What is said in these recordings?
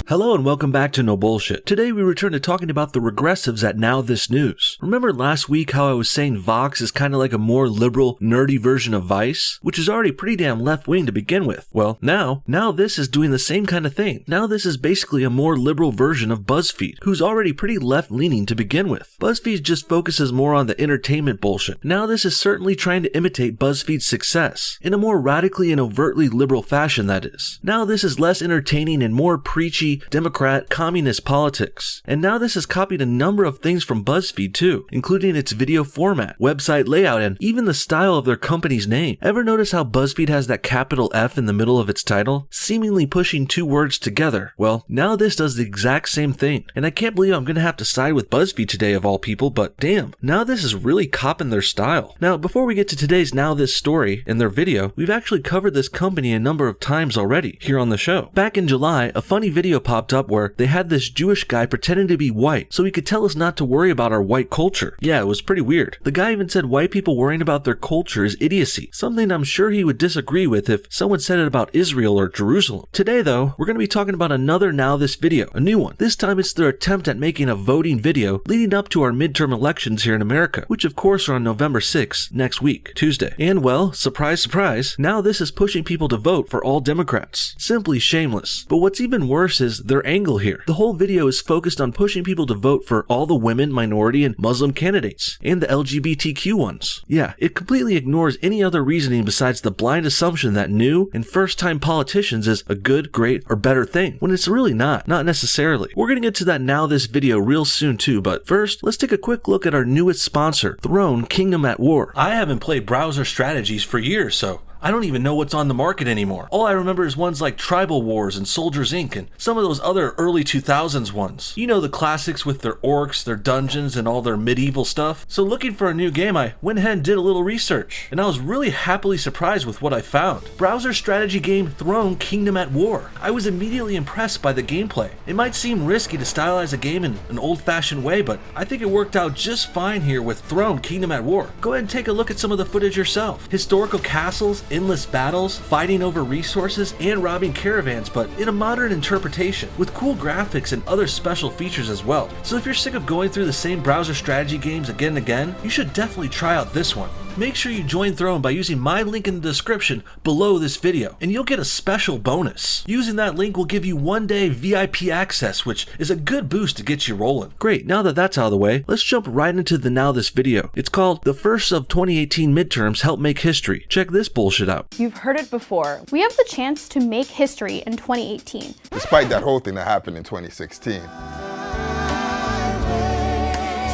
Hello and welcome back to No Bullshit. Today we return to talking about the regressives at NowThis News. Remember last week how I was saying Vox is kind of like a more liberal, nerdy version of Vice, which is already pretty damn left-wing to begin with? Well, now this is doing the same kind of thing. Now this is basically a more liberal version of BuzzFeed, who's already pretty left-leaning to begin with. BuzzFeed just focuses more on the entertainment bullshit. Now this is certainly trying to imitate BuzzFeed's success, in a more radically and overtly liberal fashion that is. Now this is less entertaining and more preachy Democrat, communist politics. And now this has copied a number of things from BuzzFeed too, including its video format, website layout, and even the style of their company's name. Ever notice how BuzzFeed has that capital F in the middle of its title, seemingly pushing two words together? Well, now this does the exact same thing. And I can't believe I'm gonna have to side with BuzzFeed today of all people, but damn, now this is really copping their style. Now, before we get to today's Now This story and their video, we've actually covered this company a number of times already here on the show. Back in July, a funny video popped up where they had this Jewish guy pretending to be white so he could tell us not to worry about our white culture. Yeah, it was pretty weird. The guy even said white people worrying about their culture is idiocy, something I'm sure he would disagree with if someone said it about Israel or Jerusalem. Today though, we're going to be talking about another Now This video, a new one. This time it's their attempt at making a voting video leading up to our midterm elections here in America, which of course are on November 6th, next week, Tuesday. And well, surprise surprise, now this is pushing people to vote for all Democrats. Simply shameless. But what's even worse is their angle here. The whole video is focused on pushing people to vote for all the women, minority, and Muslim candidates, and the LGBTQ ones. Yeah, it completely ignores any other reasoning besides the blind assumption that new and first-time politicians is a good, great, or better thing, when it's really not necessarily. We're gonna get to that Now This video real soon too, but first, let's take a quick look at our newest sponsor, Throne Kingdom at War. I haven't played browser strategies for years, so I don't even know what's on the market anymore. All I remember is ones like Tribal Wars and Soldiers Inc. and some of those other early 2000s ones. You know, the classics with their orcs, their dungeons, and all their medieval stuff. So looking for a new game, I went ahead and did a little research, and I was really happily surprised with what I found. Browser strategy game Throne Kingdom at War. I was immediately impressed by the gameplay. It might seem risky to stylize a game in an old-fashioned way, but I think it worked out just fine here with Throne Kingdom at War. Go ahead and take a look at some of the footage yourself. Historical castles, endless battles, fighting over resources, and robbing caravans, but in a modern interpretation, with cool graphics and other special features as well. So if you're sick of going through the same browser strategy games again and again, you should definitely try out this one. Make sure you join Throne by using my link in the description below this video, and you'll get a special bonus. Using that link will give you 1-day VIP access, which is a good boost to get you rolling. Great, now that that's out of the way, let's jump right into the Now This video. It's called The First of 2018 Midterms Help Make History. Check this bullshit out. You've heard it before. We have the chance to make history in 2018. Despite that whole thing that happened in 2016.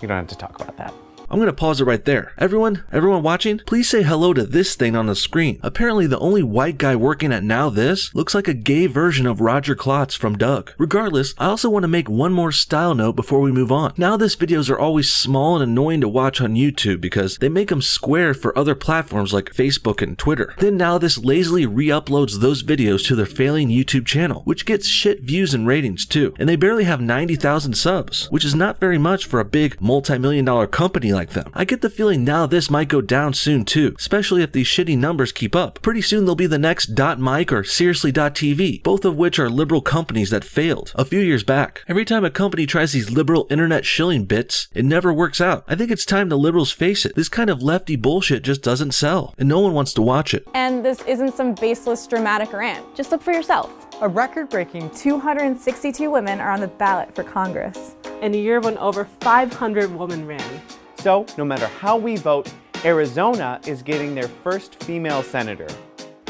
You don't have to talk about that. I'm gonna pause it right there. Everyone watching, please say hello to this thing on the screen. Apparently the only white guy working at Now This looks like a gay version of Roger Klotz from Doug. Regardless, I also want to make one more style note before we move on. Now This videos are always small and annoying to watch on YouTube because they make them square for other platforms like Facebook and Twitter. Then Now This lazily re-uploads those videos to their failing YouTube channel, which gets shit views and ratings too. And they barely have 90,000 subs, which is not very much for a big multi-million-dollar company like them. I get the feeling Now This might go down soon too, especially if these shitty numbers keep up. Pretty soon they'll be the next .mic or Seriously.tv, both of which are liberal companies that failed a few years back. Every time a company tries these liberal internet shilling bits, it never works out. I think it's time the liberals face it. This kind of lefty bullshit just doesn't sell, and no one wants to watch it. And this isn't some baseless dramatic rant. Just look for yourself. A record-breaking 262 women are on the ballot for Congress. In a year when over 500 women ran. So, no matter how we vote, Arizona is getting their first female senator.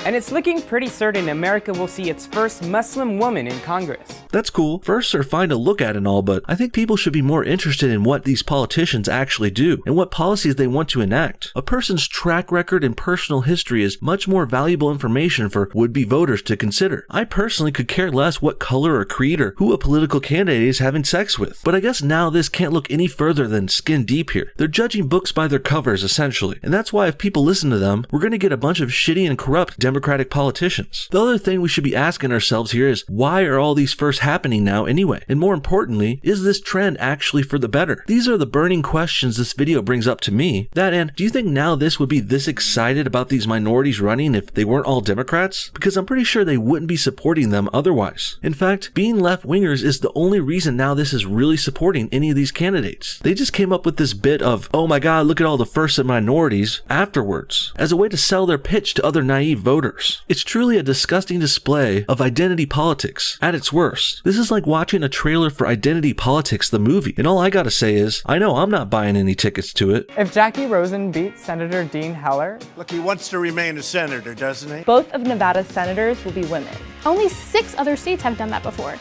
And it's looking pretty certain America will see its first Muslim woman in Congress. That's cool. Firsts are fine to look at and all, but I think people should be more interested in what these politicians actually do and what policies they want to enact. A person's track record and personal history is much more valuable information for would-be voters to consider. I personally could care less what color or creed or who a political candidate is having sex with, but I guess Now This can't look any further than skin deep here. They're judging books by their covers, essentially, and that's why if people listen to them, we're going to get a bunch of shitty and corrupt Democratic politicians. The other thing we should be asking ourselves here is, why are all these first is happening now anyway? And more importantly, is this trend actually for the better? These are the burning questions this video brings up to me. That and, do you think NowThis would be this excited about these minorities running if they weren't all Democrats? Because I'm pretty sure they wouldn't be supporting them otherwise. In fact, being left-wingers is the only reason NowThis is really supporting any of these candidates. They just came up with this bit of, oh my god, look at all the first and minorities afterwards, as a way to sell their pitch to other naive voters. It's truly a disgusting display of identity politics at its worst. This is like watching a trailer for Identity Politics, the movie, and all I gotta say is, I know I'm not buying any tickets to it. If Jackie Rosen beats Senator Dean Heller, look, he wants to remain a senator, doesn't he? Both of Nevada's senators will be women. Only 6 other states have done that before.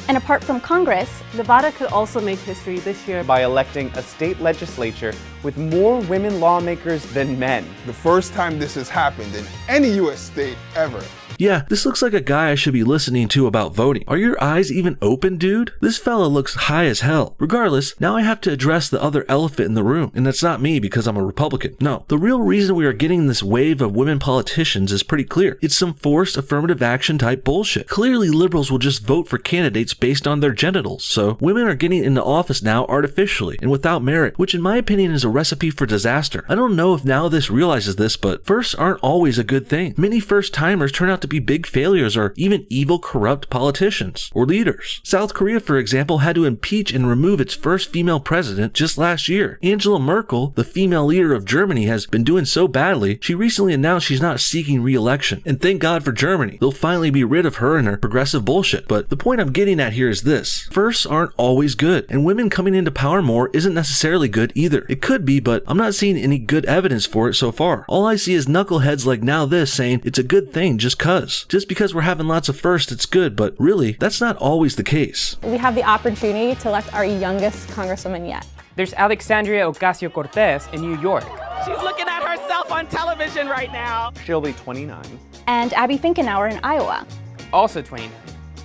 And apart from Congress, Nevada could also make history this year by electing a state legislature with more women lawmakers than men. The first time this has happened in any U.S. state ever. Yeah, this looks like a guy I should be listening to about voting. Are your eyes even open, dude? This fella looks high as hell. Regardless, now I have to address the other elephant in the room, and that's not me because I'm a Republican. No, the real reason we are getting this wave of women politicians is pretty clear. It's some forced affirmative action type bullshit. Clearly, liberals will just vote for candidates based on their genitals, so women are getting into office now artificially and without merit, which in my opinion is a recipe for disaster. I don't know if NowThis realizes this, but firsts aren't always a good thing. Many first-timers turn out to be big failures or even evil, corrupt politicians or leaders. South Korea, for example, had to impeach and remove its first female president just last year. Angela Merkel, the female leader of Germany, has been doing so badly, she recently announced she's not seeking re-election. And thank God for Germany. They'll finally be rid of her and her progressive bullshit. But the point I'm getting at here is this. Firsts aren't always good, and women coming into power more isn't necessarily good either. It could be, but I'm not seeing any good evidence for it so far. All I see is knuckleheads like NowThis saying it's a good thing just cuz. Just because we're having lots of firsts, it's good, but really, that's not always the case. We have the opportunity to elect our youngest congresswoman yet. There's Alexandria Ocasio-Cortez in New York. She's looking at herself on television right now. She'll be 29. and Abby Finkenauer in Iowa. Also 29.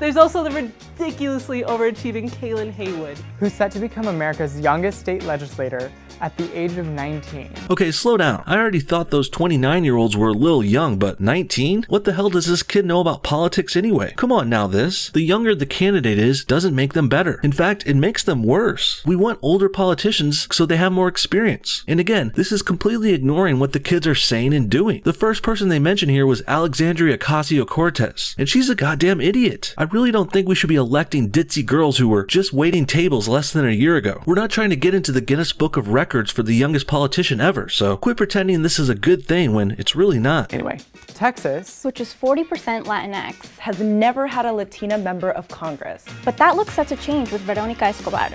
There's also the ridiculously overachieving Kaylin Haywood, who's set to become America's youngest state legislator at the age of 19. Okay, slow down. I already thought those 29-year-olds were a little young, but 19? What the hell does this kid know about politics anyway? Come on now, this. The younger the candidate is doesn't make them better. In fact, it makes them worse. We want older politicians so they have more experience. And again, this is completely ignoring what the kids are saying and doing. The first person they mentioned here was Alexandria Ocasio-Cortez, and she's a goddamn idiot. I really don't think we should be electing ditzy girls who were just waiting tables less than a year ago. We're not trying to get into the Guinness Book of Records for the youngest politician ever, so quit pretending this is a good thing when it's really not. Anyway, Texas, which is 40% Latinx, Has never had a Latina member of Congress. but that looks set to change with Veronica Escobar.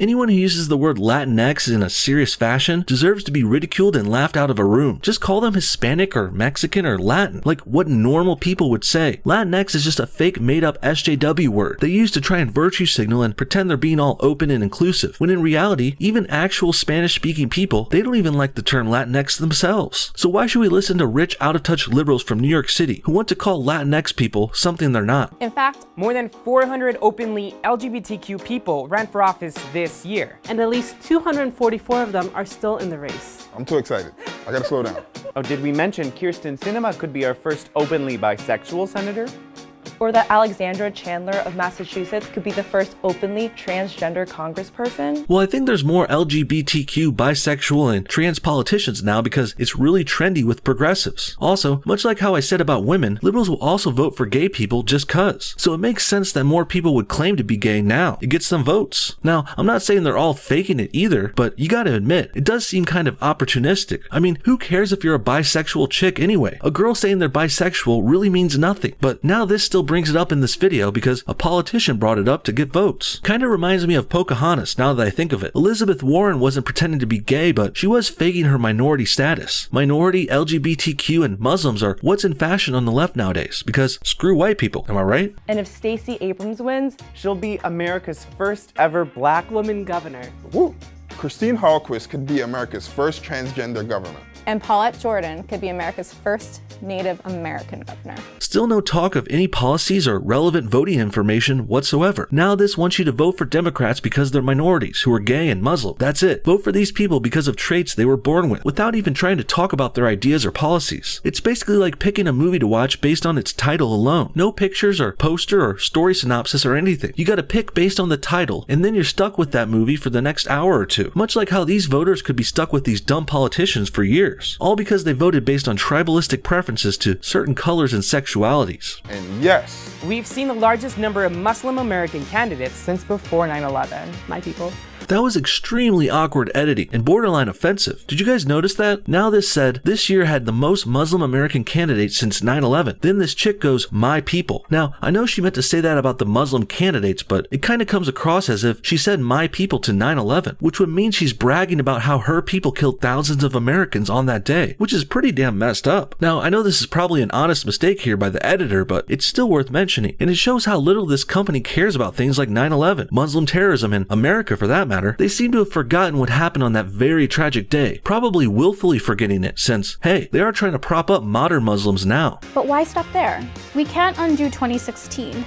Anyone who uses the word Latinx in a serious fashion deserves to be ridiculed and laughed out of a room. Just call them Hispanic or Mexican or Latin, like what normal people would say. Latinx is just a fake made-up SJW word they use to try and virtue signal and pretend they're being all open and inclusive, when in reality, even actual Spanish-speaking people, they don't even like the term Latinx themselves. So why should we listen to rich, out-of-touch liberals from New York City who want to call Latinx people something they're not? In fact, More than 400 openly LGBTQ people ran for office this year. and at least 244 of them are still in the race. I'm too excited. I gotta slow down. Oh, did we mention Kirsten Sinema could be our first openly bisexual senator? or that Alexandra Chandler of Massachusetts could be the first openly transgender congressperson? Well, I think there's more LGBTQ, bisexual, and trans politicians now because it's really trendy with progressives. Also, much like how I said about women, liberals will also vote for gay people just cuz. So it makes sense that more people would claim to be gay now. It gets them votes. Now, I'm not saying they're all faking it either, but you gotta admit, it does seem kind of opportunistic. I mean, who cares if you're a bisexual chick anyway? A girl saying they're bisexual really means nothing. But now this still brings it up in this video because a politician brought it up to get votes. Kinda reminds me of Pocahontas now that I think of it. Elizabeth Warren wasn't pretending to be gay, but she was faking her minority status. Minority, LGBTQ, and Muslims are what's in fashion on the left nowadays because screw white people, am I right? And if Stacey Abrams wins, She'll be America's first ever black Woman governor. Woo! Christine Hallquist could be America's first transgender governor. And Paulette Jordan could be America's first Native American governor. Still no talk of any policies or relevant voting information whatsoever. NowThis wants you to vote for Democrats because they're minorities who are gay and Muslim. That's it. Vote for these people because of traits they were born with, without even trying to talk about their ideas or policies. It's basically like picking a movie to watch based on its title alone. No pictures or poster or story synopsis or anything. You gotta pick based on the title, and then you're stuck with that movie for the next hour or two. Much like how these voters could be stuck with these dumb politicians for years. All because they voted based on tribalistic preferences to certain colors and sexualities. And yes, We've seen the largest number of Muslim American candidates Since before 9/11. My people. That was extremely awkward editing and borderline offensive. Did you guys notice that? NowThis said this year had the most Muslim American candidates since 9/11. Then this chick goes, my people. Now, I know she meant to say that about the Muslim candidates, but it kind of comes across as if she said my people to 9/11, which would mean she's bragging about how her people killed thousands of Americans on that day, which is pretty damn messed up. Now, I know this is probably an honest mistake here by the editor, but it's still worth mentioning, and it shows how little this company cares about things like 9/11, Muslim terrorism, and America for that matter. They seem to have forgotten what happened on that very tragic day, probably willfully forgetting it since, hey, they are trying to prop up modern Muslims now. But why stop there? We can't undo 2016.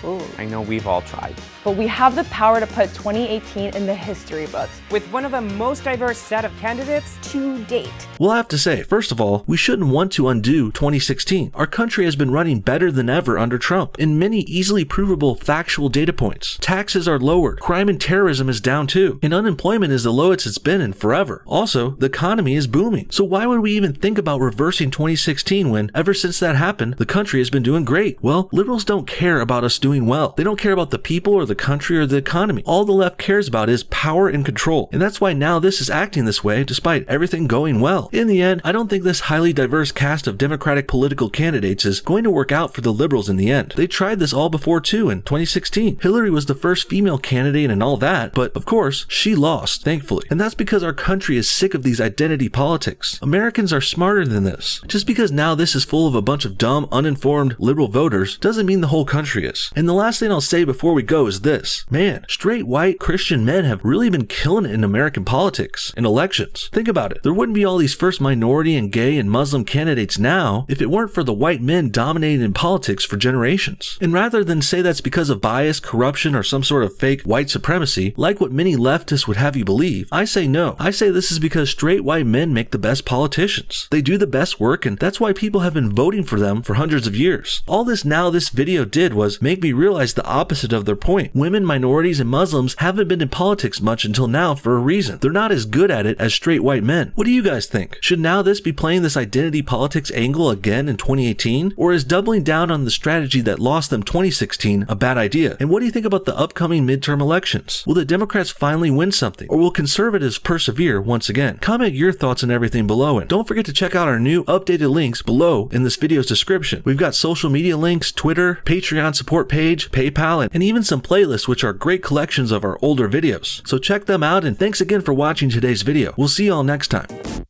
Ooh, I know we've all tried. But we have the power to put 2018 in the history books. with one of the most diverse set of candidates. To date. We'll have to say, first of all, we shouldn't want to undo 2016. Our country has been running better than ever under Trump in many easily provable factual data points. Taxes are lowered, crime and terrorism is down too, and unemployment is the lowest it's been in forever. Also, the economy is booming. So why would we even think about reversing 2016 when, ever since that happened, the country has been doing great? Well, liberals don't care about us doing well. They don't care about the people or the country or the economy. All the left cares about is power and control. And that's why NowThis is acting this way despite everything going well. In the end, I don't think this highly diverse cast of Democratic political candidates is going to work out for the liberals in the end. They tried this all before too in 2016. Hillary was the first female candidate and all that, but of course, she lost, thankfully. And that's because our country is sick of these identity politics. Americans are smarter than this. Just because NowThis is full of a bunch of dumb, uninformed liberal voters doesn't mean the whole country is. And the last thing I'll say before we go is this. Man, straight white Christian men have really been killing it in American politics and elections. Think about it. There wouldn't be all these first minority and gay and Muslim candidates now if it weren't for the white men dominating in politics for generations. And rather than say that's because of bias, corruption, or some sort of fake white supremacy, like what many leftists would have you believe, I say no. I say this is because straight white men make the best politicians. They do the best work, and that's why people have been voting for them for hundreds of years. All this NowThis video did was make me realize the opposite of their point. Women, minorities, and Muslims haven't been in politics much until now for a reason. They're not as good at it as straight white men. What do you guys think? Should NowThis be playing this identity politics angle again in 2018? Or is doubling down on the strategy that lost them 2016 a bad idea? And what do you think about the upcoming midterm elections? Will the Democrats finally win something? Or will conservatives persevere once again? Comment your thoughts on everything below, and don't forget to check out our new updated links below in this video's description. We've got social media links, Twitter, Patreon support page, PayPal, and even some playlists which are great collections of our older videos. So check them out, and thanks again for watching today's video. We'll see you all next time.